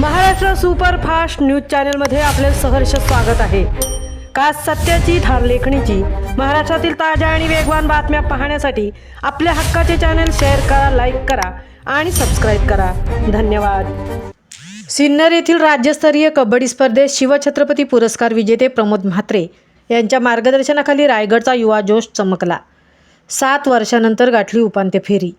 Maharashtra superfast news चॅनलमध्ये आपले सहर्ष स्वागत आहे। खास सत्याची थार लेखणीची महाराष्ट्रातील ताज्या आणि वेगवान बातम्या पाहण्यासाठी आपल्या हक्काचे चॅनल शेअर करा, लाईक करा आणि सबस्क्राईब करा। धन्यवाद। सिन्नर येथील राज्यस्तरीय कबड्डी स्पर्धेत शिवछत्रपती पुरस्कार विजेते प्रमोद म्हात्रे यांच्या मार्गदर्शनाखाली रायगडचा युवा जोश चमकला। 7 वर्षांनंतर गाठली उपांत्य फेरी।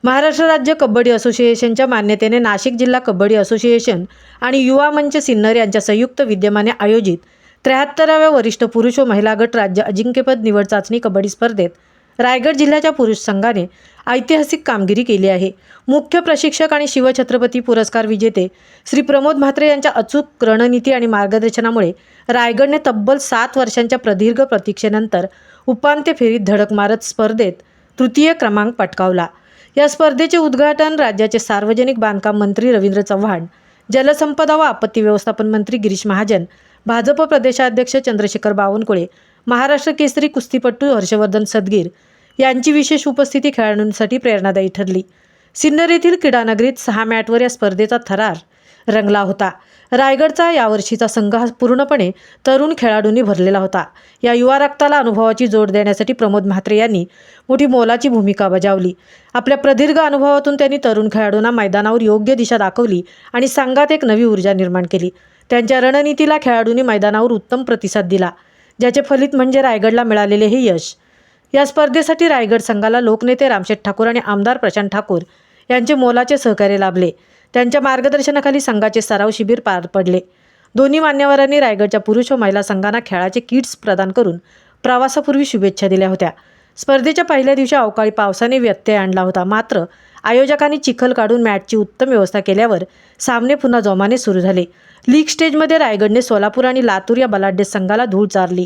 महाराष्ट्र राज्य कबड्डी असोसिएशनच्या मान्यतेने नाशिक जिल्हा कबड्डी असोसिएशन आणि युवा मंच सिन्नर यांच्या संयुक्त विद्यमाने आयोजित 73व्या वरिष्ठ पुरुष व महिला गट राज्य अजिंक्यपद निवड चाचणी कबड्डी स्पर्धेत रायगड जिल्ह्याच्या पुरुष संघाने ऐतिहासिक कामगिरी केली आहे। मुख्य प्रशिक्षक आणि शिवछत्रपती पुरस्कार विजेते श्री प्रमोद म्हात्रे यांच्या अचूक रणनीती आणि मार्गदर्शनामुळे रायगडने तब्बल 7 वर्षांच्या प्रदीर्घ प्रतीक्षेनंतर उपांत्य फेरीत धडक मारत स्पर्धेत तृतीय क्रमांक पटकावला। या स्पर्धेचे उद्घाटन राज्याचे सार्वजनिक बांधकाम मंत्री रवींद्र चव्हाण, जलसंपदा व आपत्ती व्यवस्थापन मंत्री गिरीश महाजन, भाजप प्रदेशाध्यक्ष चंद्रशेखर बावनकुळे, महाराष्ट्र केसरी कुस्तीपटू हर्षवर्धन सदगीर यांची विशेष उपस्थिती खेळाडूंसाठी प्रेरणादायी ठरली। सिन्नर येथील क्रीडानगरीत 6 मॅटवर या स्पर्धेचा थरार रंगला होता। रायगडचा यावर्षीचा संघ हा पूर्णपणे तरुण खेळाडूंनी भरलेला होता। या युवा रक्ताला अनुभवाची जोड देण्यासाठी प्रमोद म्हात्रे यांनी मोठी मोलाची भूमिका बजावली। आपल्या प्रदीर्घ अनुभवातून त्यांनी तरुण खेळाडूंना मैदानावर योग्य दिशा दाखवली आणि संघात एक नवी ऊर्जा निर्माण केली। त्यांच्या रणनीतीला खेळाडूंनी मैदानावर उत्तम प्रतिसाद दिला, ज्याचे फलित म्हणजे रायगडला मिळालेले हे यश। या स्पर्धेसाठी रायगड संघाला लोकनेते रामशेठ ठाकूर आणि आमदार प्रशांत ठाकूर यांचे मोलाचे सहकार्य लाभले। त्यांच्या मार्गदर्शनाखाली संघाचे सराव शिबिर पार पडले। दोन्ही मान्यवरांनी रायगडच्या पुरुष व महिला संघांना खेळाचे किट्स प्रदान करून प्रवासापूर्वी शुभेच्छा दिल्या होत्या। स्पर्धेच्या पहिल्या दिवशी अवकाळी पावसाने व्यत्यय आणला होता, मात्र आयोजकांनी चिखल काढून मॅचची उत्तम व्यवस्था केल्यावर सामने पुन्हा जोमाने सुरू झाले। लीग स्टेजमध्ये रायगडने सोलापूर आणि लातूर या बलाढ्य संघाला धूळ चारली।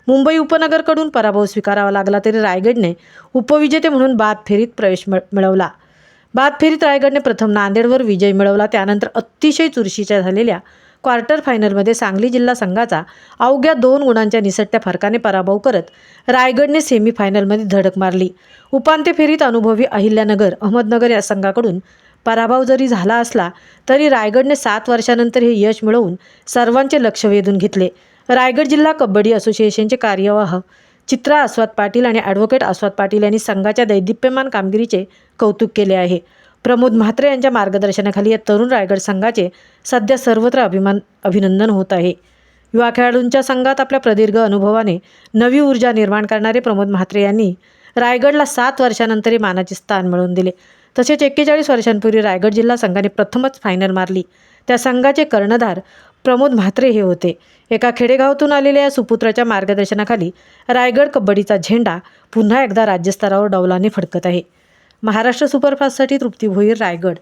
मुंबई उपनगरकडून पराभव स्वीकारावा लागला तरी रायगडने उपविजेते म्हणून बाद फेरीत प्रवेश मिळवला। बाद फेरीत रायगडने प्रथम नांदेडवर विजय मिळवला। त्यानंतर अतिशय चुरशीच्या झालेल्या क्वार्टर फायनलमध्ये सांगली जिल्हा संघाचा अवघ्या 2 गुणांच्या निसटत्या फरकाने पराभव करत रायगडने सेमीफायनलमध्ये धडक मारली। उपांत्य फेरीत अनुभवी अहिल्यानगर, अहमदनगर या संघाकडून पराभव जरी झाला असला तरी रायगडने 7 वर्षांनंतर हे यश मिळवून सर्वांचे लक्ष वेधून घेतले। रायगड जिल्हा कबड्डी असोसिएशनचे कार्यवाह चित्रा अस्वाद पाटील आणि ॲडव्होकेट अस्वाद पाटील यांनी संघाच्या दैदिप्यमान कामगिरीचे कौतुक केले आहे। प्रमोद म्हात्रे यांच्या मार्गदर्शनाखाली या तरुण रायगड संघाचे सध्या सर्वत्र अभिनंदन होत आहे। युवा खेळाडूंच्या संघात आपल्या प्रदीर्घ अनुभवाने नवी ऊर्जा निर्माण करणारे प्रमोद म्हात्रे यांनी रायगडला 7 वर्षांनंतरही मानाचे स्थान मिळवून दिले। तसेच 41 वर्षांपूर्वी रायगड जिल्हा संघाने प्रथमच फायनल मारली। त्या संघाचे कर्णधार प्रमोद म्हात्रे हे होते। एका खेडेगावातून आलेल्या या सुपुत्राच्या मार्गदर्शनाखाली रायगड कबड्डीचा झेंडा पुन्हा एकदा राज्यस्तरावर डौलाने फडकत आहे। महाराष्ट्र सुपरफास्टसाठी तृप्ती भोईर, रायगड।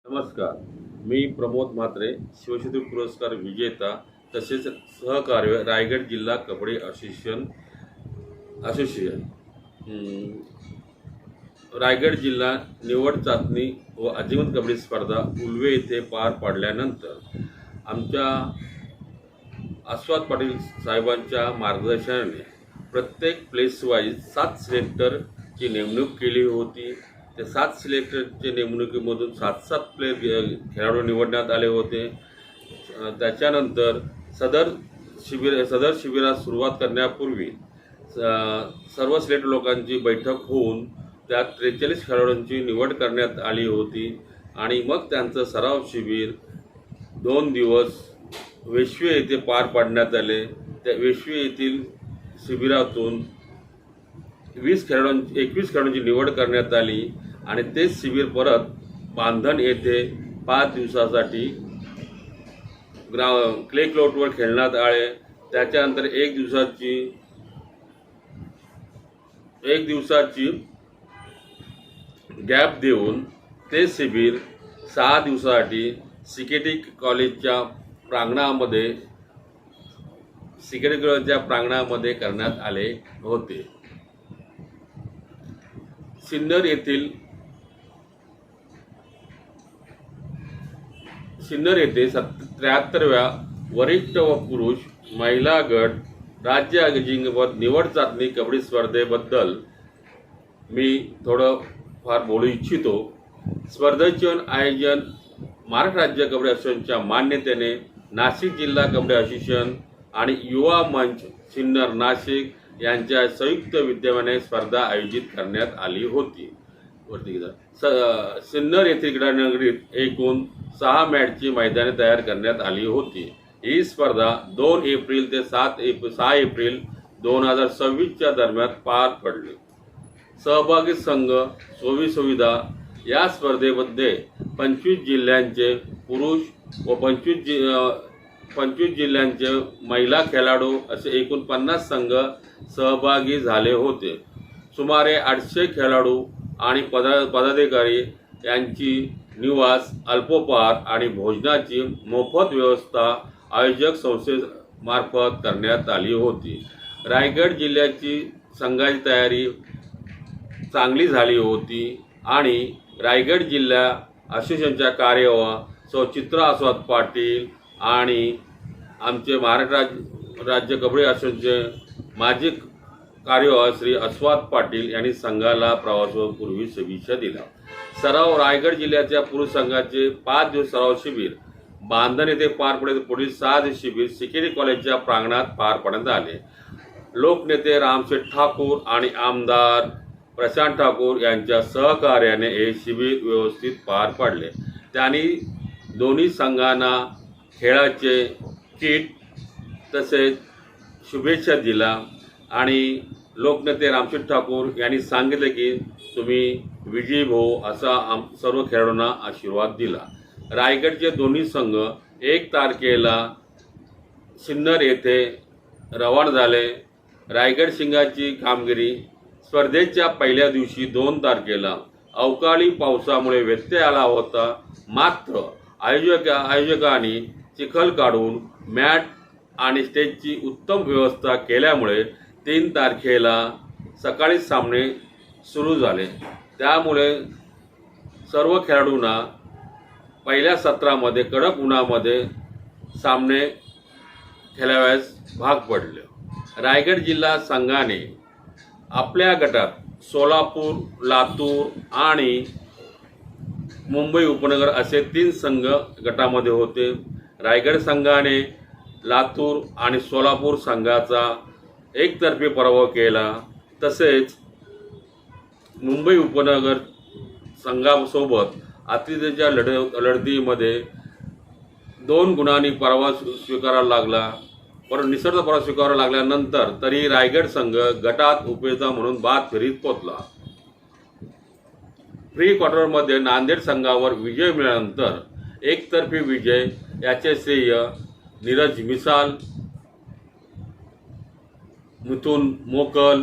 नमस्कार, मी प्रमोद म्हात्रे, शिवछत्रपती पुरस्कार विजेता तसेच सहकार्य रायगड जिल्हा कबड्डी असोसिएशन। रायगड जिल्हा निवड चाचणी व अजिंक्यपद कबड्डी स्पर्धा उल्वे येथे पार पाडल्यानंतर आमच्या अस्वाद पाटील साहेबांच्या मार्गदर्शनाने प्रत्येक प्लेस वाईज 7 सिलेक्टरची नेमणूक केली होती। त्या 7 सिलेक्टरच्या नेमणुकीमधून 7 प्लेयर खेळाडू निवडण्यात आले होते। त्याच्यानंतर सदर शिबिरास सुरुवात करण्यापूर्वी सर्व सिलेक्ट लोकांची बैठक होऊन त्यात 43 खेळाडूंची निवड करण्यात आली होती आणि मग त्यांचं सराव शिबिर 2 दिवस वेश्वे येथे पार पाडण्यात आले। त्या वेश्वे येथील शिबिरातून 21 खेळाडूंची निवड करण्यात आली आणि तेच शिबिर परत बांधण येथे 5 दिवसासाठी क्ले कोर्टवर खेळण्यात आले। त्याच्यानंतर एक दिवसाची गॅप देऊन ते शिबिर 6 दिवसासाठी सीकेटी कॉलेजच्या प्रांगणामध्ये करण्यात आले होते। सिन्नर येथे 73व्या वरिष्ठ व पुरुष महिला गट राज्य अजिंक्यपद निवड चाचणी कबड्डी स्पर्धेबद्दल मी थोडं फार बोलू इच्छितो। स्पर्धेचे आयोजन महाराष्ट्र राज्य कबड्डी असोसिएशनच्या मान्यतेने नाशिक जिल्हा कबड्डी असोसिएशन आणि युवा मंच सिन्नर नाशिक यांच्या संयुक्त विद्यमाने स्पर्धा आयोजित करण्यात आली होती. सिन्नर येथील क्रीडानगरीत एकूण 6 मॅचची मैदाने तयार करण्यात आली होती. ही स्पर्धा 2 एप्रिल ते 6 एप्रिल 2026च्या दरम्यान पार पडली. सहभागी संघ सोयीसुविधा या स्पर्धेमध्ये 25 जिल्ह्यांचे पुरुष व 25 जिल्ह्यांचे महिला खेळाडू असे एकूण 50 संघ सहभागी झाले होते. सुमारे 800 खेळाडू आणि पदाधिकारी यांची निवास, अल्पोपहार आणि भोजनाची मोफत व्यवस्था आयोजक संस्थेमार्फत करण्यात आली होती. रायगड जिल्ह्याची संघाची तयारी चांगली झाली होती आणि रायगड जिल्हा असोसिएशनच्या कार्यवाह सौ चित्रा अस्वाद पाटील आणि आमचे महाराष्ट्र राज्य कबड्डी असोसिएशनचे माजी कार्यवाह श्री अस्वाद पाटील यांनी संघाला प्रवासापूर्वी शुभेच्छा दिल्या. सराव रायगड जिल्ह्याच्या पुरुष संघाचे 5 दिवस सराव शिबिर बांधण येथे पार पडले. पुढील 6 दिवस शिबिर सिकेरी कॉलेजच्या प्रांगणात पार पाडण्यात आले. लोकनेते रामशेठ ठाकूर आणि आमदार प्रशांत ठाकूर यांच्या सहकार्याने हे शिबिर व्यवस्थित पार पडले. त्यांनी दोन्ही संघांना खेळाचे किट तसेच शुभेच्छा दिल्या आणि लोकनेते रामशेठ ठाकूर यांनी सांगितले की तुम्ही विजयी हो असा सर्व खेळाडूंना आशीर्वाद दिला. रायगडचे दोन्ही संघ 1 तारखेला सिन्नर येथे रवाना झाले. रायगड संघाची कामगिरी स्पर्धेच्या पहिल्या दिवशी 2 तारखेला अवकाळी पावसामुळे व्यत्यय आला होता. मात्र आयोजकांनी चिखल काढून मॅट आणि स्टेजची उत्तम व्यवस्था केल्यामुळे 3 तारखेला सकाळी सामने सुरू झाले. त्यामुळे सर्व खेळाडूंना पहिल्या सत्रामध्ये कडक उन्हामध्ये सामने खेळावयास भाग पडले. रायगड जिल्हा संघाने आपल्या गटात सोलापूर, लातूर आणि मुंबई उपनगर असे 3 संघ गटामध्ये होते. रायगड संघाने लातूर आणि सोलापूर संघाचा एकतर्फी पराभव केला. तसेच मुंबई उपनगर संघासोबत आतिथ्याच्या लढतीमध्ये 2 गुणांनी पराभव स्वीकारावा लागला. परंतु निसर्ग पराभव स्वीकारावा लागल्यानंतर तरी रायगड संघ गटात उपविजेता म्हणून बाद फेरीत पोहोचला. प्री क्वार्टरमध्ये नांदेड संघावर विजय मिळाल्यानंतर एकतर्फी विजय याचे श्रेय नीरज मिसाल, मिथुन मोकल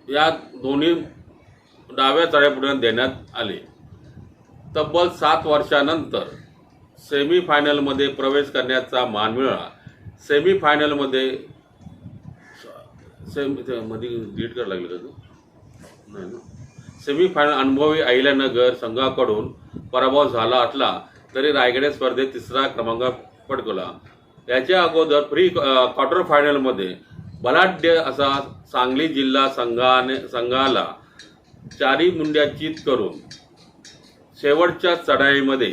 या दोन्ही डाव्या तळेपुढे देण्यात आले. तब्बल 7 वर्षानंतर सेमीफायनलमध्ये प्रवेश करण्याचा मान मिळाला. सेमीफायनलमध्ये मध्ये लीड करायला लागले का नाही ना. सेमीफायनल अनुभवी अहिल्यानगर संघाकडून पराभव झाला असला तरी रायगड स्पर्धेत 3रा क्रमांक पटकवला. याच्या अगोदर प्री क्वार्टर फायनलमध्ये बलाढ्य असा सांगली जिल्हा संघाला 4 मुंड्या चित करून शेवटच्या चढाईमध्ये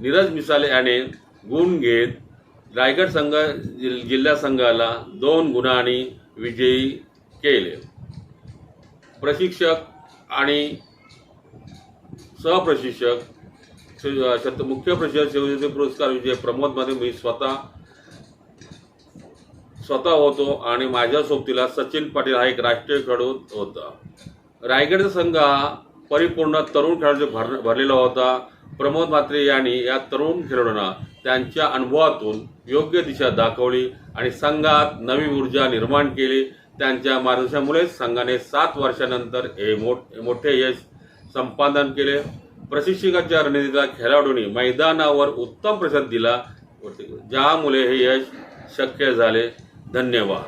नीरज मिसाले याने गुण घेत रायगड जिल्हा संघाला 2 गुणांनी विजयी केले. प्रशिक्षक आणि सहप्रशिक्षक मुख्य प्रशिक्षक शिवजयंती पुरस्कार विजय प्रमोद मध्ये मी स्वतः होतो आणि माझ्या सोबतीला सचिन पाटील हा एक राष्ट्रीय खेळाडू होता. रायगडचा संघ हा परिपूर्ण तरुण खेळाडूंनी भरलेला होता. प्रमोद म्हात्रे यांनी या तरुण खेळाडूंना त्यांच्या अनुभवातून योग्य दिशा दाखवली आणि संघात नवी ऊर्जा निर्माण केली. त्यांच्या मार्गदर्शनामुळे संघाने 7 वर्षानंतर हे मोठे यश संपादन केले. प्रशिक्षकाच्या रणनीतीला खेळाडूंनी मैदानावर उत्तम प्रतिसाद दिला, ज्यामुळे हे यश शक्य झाले. धन्यवाद.